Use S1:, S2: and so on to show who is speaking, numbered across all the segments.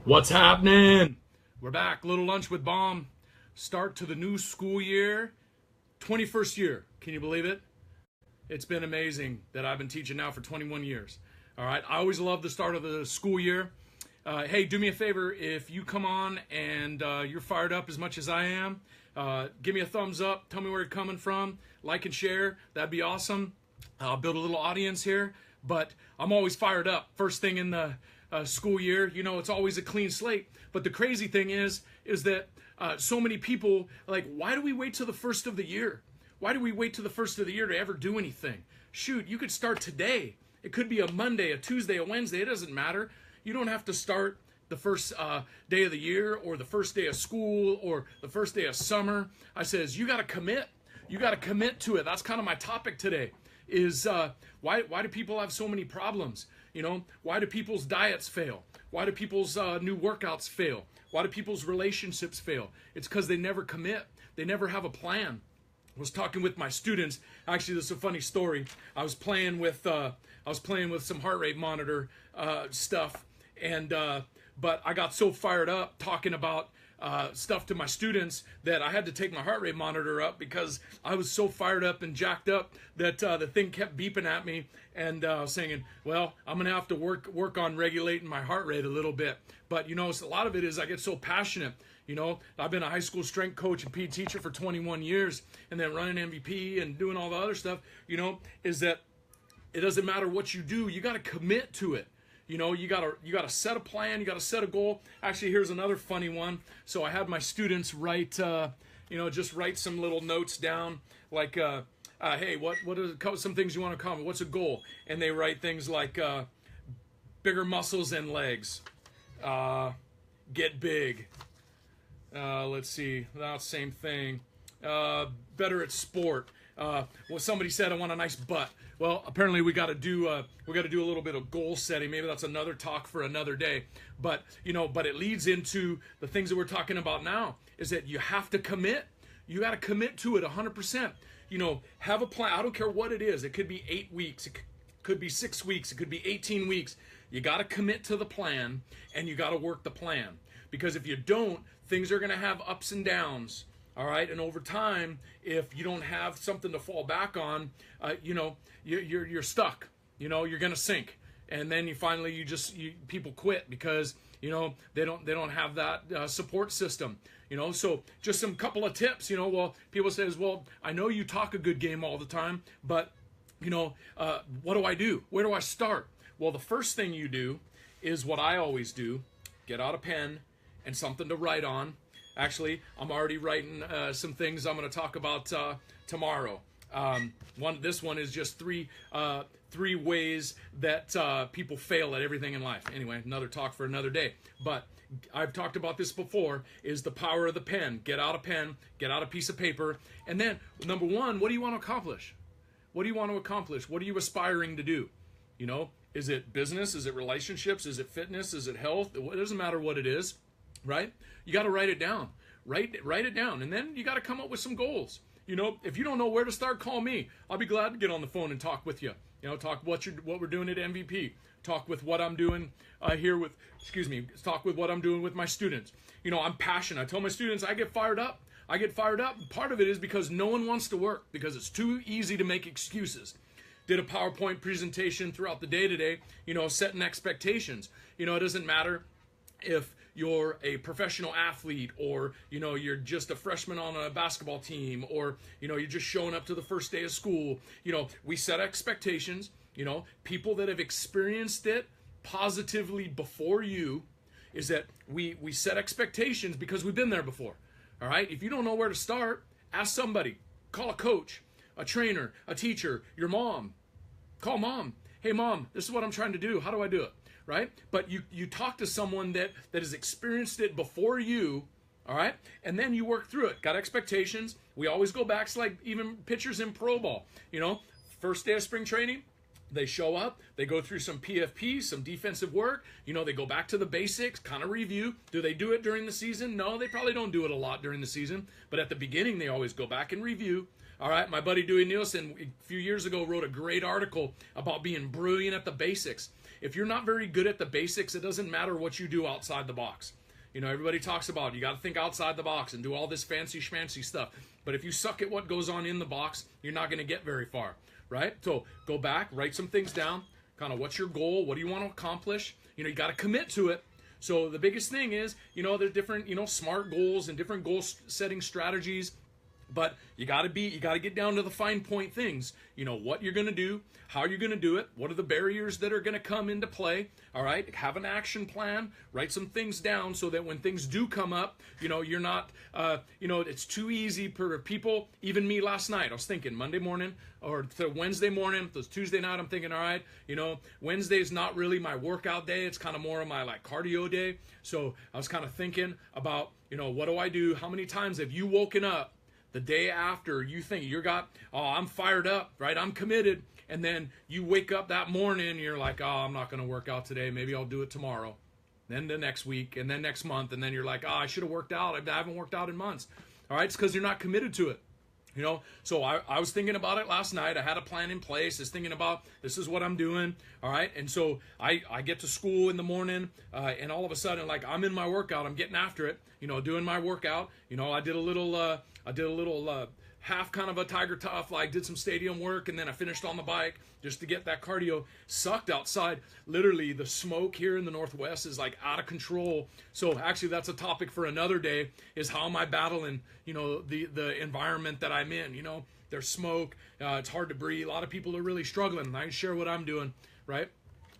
S1: What's happening? We're back. Little lunch with Baum. Start to the new school year. 21st year. Can you believe it? It's been amazing that I've been teaching now for 21 years. All right. I always love the start of the school year. Hey, do me a favor. If you come on and you're fired up as much as I am, give me a thumbs up. Tell me where you're coming from. Like and share. That'd be awesome. I'll build a little audience here. But I'm always fired up. First thing in the school year, you know, it's always a clean slate. But the crazy thing is that so many people like, why do we wait till the first of the year? Why do we wait till the first of the year to ever do anything? Shoot, you could start today. It could be a Monday, a Tuesday, a Wednesday. It doesn't matter. You don't have to start the first day of the year or the first day of school or the first day of summer. I says, you got to commit. You got to commit to it. That's kind of my topic today is why do people have so many problems? You know, why do people's diets fail? Why do people's new workouts fail? Why do people's relationships fail? It's because they never commit. They never have a plan. I was talking with my students. Actually, this is a funny story. I was playing with some heart rate monitor stuff, and but I got so fired up talking about stuff to my students that I had to take my heart rate monitor up because I was so fired up and jacked up that the thing kept beeping at me and saying, well, I'm gonna have to work on regulating my heart rate a little bit. But you know, a lot of it is I get so passionate. You know, I've been a high school strength coach and PE teacher for 21 years and then running MVP and doing all the other stuff, you know, is that it doesn't matter what you do, you got to commit to it. You know, you gotta set a plan, you gotta set a goal. Actually, here's another funny one. So I had my students write, just write some little notes down, like, hey, what are some things you want to accomplish? What's a goal? And they write things like bigger muscles and legs, get big. Let's see, that's the same thing. Better at sport. Well, somebody said I want a nice butt. Well, apparently we got to do a little bit of goal setting. Maybe that's another talk for another day. But you know, but it leads into the things that we're talking about now. Is that you have to commit. You got to commit to it 100%. You know, have a plan. I don't care what it is. It could be 8 weeks. It could be 6 weeks. It could be 18 weeks. You got to commit to the plan, and you got to work the plan. Because if you don't, things are going to have ups and downs. All right, and over time, if you don't have something to fall back on, you know, you're stuck. You know, you're gonna sink, and then people quit because you know they don't have that support system. You know, so just some couple of tips. You know, well, people says, well, I know you talk a good game all the time, but you know, what do I do? Where do I start? Well, the first thing you do is what I always do: get out a pen and something to write on. Actually, I'm already writing some things I'm going to talk about tomorrow. This one is just three ways that people fail at everything in life. Anyway, another talk for another day. But I've talked about this before, is the power of the pen. Get out a pen, get out a piece of paper, and then, number one, what do you want to accomplish? What do you want to accomplish? What are you aspiring to do? You know, is it business? Is it relationships? Is it fitness? Is it health? It doesn't matter what it is. Right? You got to write it down. Write it down. And then you got to come up with some goals. You know, if you don't know where to start, call me. I'll be glad to get on the phone and talk with you. You know, talk what we're doing at MVP. Talk with what I'm doing talk with what I'm doing with my students. You know, I'm passionate. I tell my students I get fired up. Part of it is because no one wants to work because it's too easy to make excuses. Did a PowerPoint presentation throughout the day today, you know, setting expectations. You know, it doesn't matter if you're a professional athlete or, you know, you're just a freshman on a basketball team or, you know, you're just showing up to the first day of school. You know, we set expectations. You know, people that have experienced it positively before you is that we set expectations because we've been there before. All right. If you don't know where to start, ask somebody. Call a coach, a trainer, a teacher, your mom. Call mom. Hey, mom, this is what I'm trying to do. How do I do it? Right? But you talk to someone that has experienced it before you, all right? And then you work through it. Got expectations. We always go back. It's like even pitchers in pro ball. You know, first day of spring training, they show up. They go through some PFP, some defensive work. You know, they go back to the basics, kind of review. Do they do it during the season? No, they probably don't do it a lot during the season. But at the beginning, they always go back and review. All right, my buddy Dewey Nielsen a few years ago wrote a great article about being brilliant at the basics. if you're not very good at the basics, it doesn't matter what you do outside the box. You know, everybody talks about you got to think outside the box and do all this fancy schmancy stuff. But if you suck at what goes on in the box, you're not going to get very far, right? So go back, write some things down. Kind of what's your goal? What do you want to accomplish? You know, you got to commit to it. So the biggest thing is, you know, there's different, you know, SMART goals and different goal setting strategies. But you got to get down to the fine point things. You know, what you're going to do, how you're going to do it, what are the barriers that are going to come into play, all right? Have an action plan, write some things down so that when things do come up, you know, you're not, you know, it's too easy for people, even me last night. I was thinking Monday morning or Wednesday morning, it was Tuesday night, I'm thinking, all right, you know, Wednesday's not really my workout day. It's kind of more of my like cardio day. So I was kind of thinking about, you know, what do I do? How many times have you woken up the day after you think I'm fired up, right? I'm committed. And then you wake up that morning and you're like, I'm not going to work out today. Maybe I'll do it tomorrow. Then the next week and then next month. And then you're like, I should have worked out. I haven't worked out in months. All right. It's because you're not committed to it. You know, so I was thinking about it last night. I had a plan in place. I was thinking about this is what I'm doing. All right. And so I get to school in the morning and all of a sudden, like I'm in my workout. I'm getting after it, you know, doing my workout. You know, I did a little half kind of a Tiger Tough, like did some stadium work, and then I finished on the bike just to get that cardio. Sucked outside. Literally, the smoke here in the Northwest is like out of control. So actually, that's a topic for another day, is how am I battling, you know, the environment that I'm in. You know, there's smoke. It's hard to breathe. A lot of people are really struggling. I can share what I'm doing, right?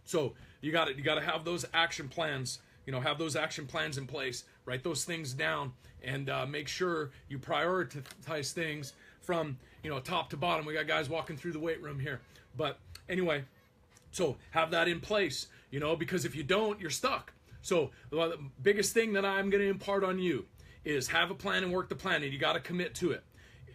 S1: So you got to have those action plans. You know, have those action plans in place. Write those things down. And make sure you prioritize things from, you know, top to bottom. We got guys walking through the weight room here. But anyway, so have that in place, you know, because if you don't, you're stuck. So the biggest thing that I'm going to impart on you is have a plan and work the plan, and you got to commit to it.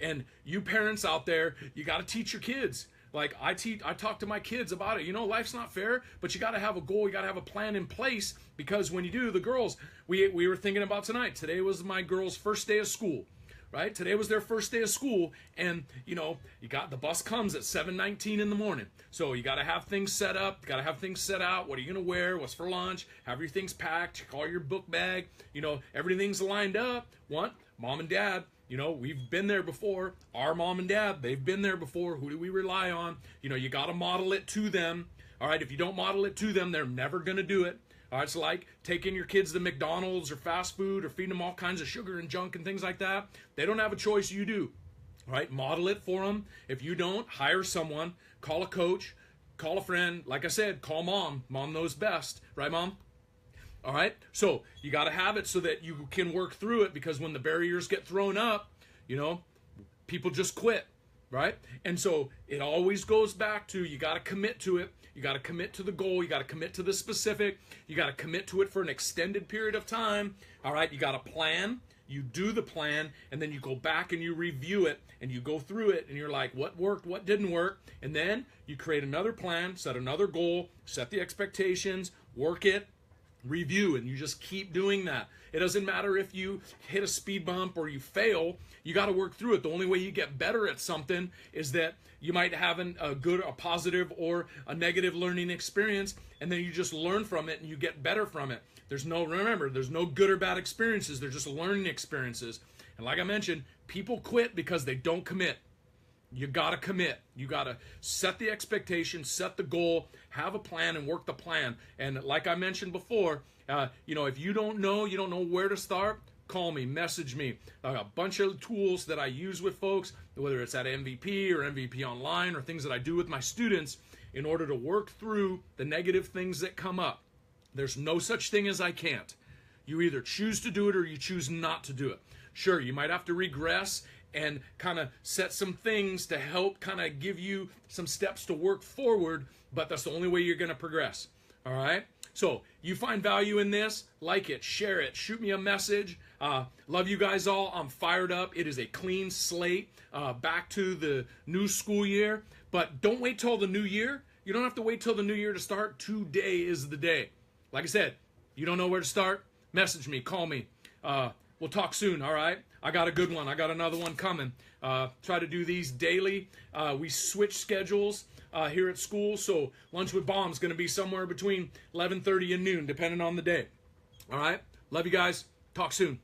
S1: And you parents out there, you got to teach your kids. Like I talk to my kids about it. You know, life's not fair, but you got to have a goal. You got to have a plan in place, because when you do, the girls, we were thinking about tonight. Today was my girls' first day of school, right? Today was their first day of school, and you know, the bus comes at 7:19 in the morning. So you got to have things set up. You got to have things set out. What are you gonna wear? What's for lunch? Have your things packed. Call your book bag. You know, everything's lined up. What? Mom and Dad. You know, we've been there before. Our mom and dad, they've been there before. Who do we rely on? You know, you got to model it to them. All right, if you don't model it to them, they're never going to do it. All right, it's like taking your kids to McDonald's or fast food or feeding them all kinds of sugar and junk and things like that. They don't have a choice, you do. All right, model it for them. If you don't, hire someone, call a coach, call a friend. Like I said, call mom. Mom knows best. Right, Mom? All right, so you got to have it so that you can work through it, because when the barriers get thrown up, you know, people just quit, right? And so it always goes back to, you got to commit to it. You got to commit to the goal. You got to commit to the specific. You got to commit to it for an extended period of time. All right, you got a plan. You do the plan, and then you go back and you review it, and you go through it, and you're like, what worked, what didn't work? And then you create another plan, set another goal, set the expectations, work it, review, and you just keep doing that. It doesn't matter if you hit a speed bump or you fail. You got to work through it. The only way you get better at something is that you might have a positive or a negative learning experience, and then you just learn from it and you get better from it. Remember, there's no good or bad experiences. They're just learning experiences. And like I mentioned, people quit because they don't commit. You got to commit. You got to set the expectation, set the goal, have a plan, and work the plan. And like I mentioned before, you know, if you don't know where to start, call me, message me. I got a bunch of tools that I use with folks, whether it's at MVP or MVP Online or things that I do with my students in order to work through the negative things that come up. There's no such thing as I can't. You either choose to do it or you choose not to do it. Sure, you might have to regress and kind of set some things to help kind of give you some steps to work forward, but that's the only way you're going to progress. All right? So you find value in this, like it, share it, shoot me a message. Love you guys all. I'm fired up. It is a clean slate back to the new school year, but don't wait till the new year. You don't have to wait till the new year to start. Today is the day. Like I said, you don't know where to start? Message me, call me. We'll talk soon, all right? I got a good one. I got another one coming. Try to do these daily. We switch schedules here at school, so Lunch with Baum is going to be somewhere between 11:30 and noon, depending on the day. All right? Love you guys. Talk soon.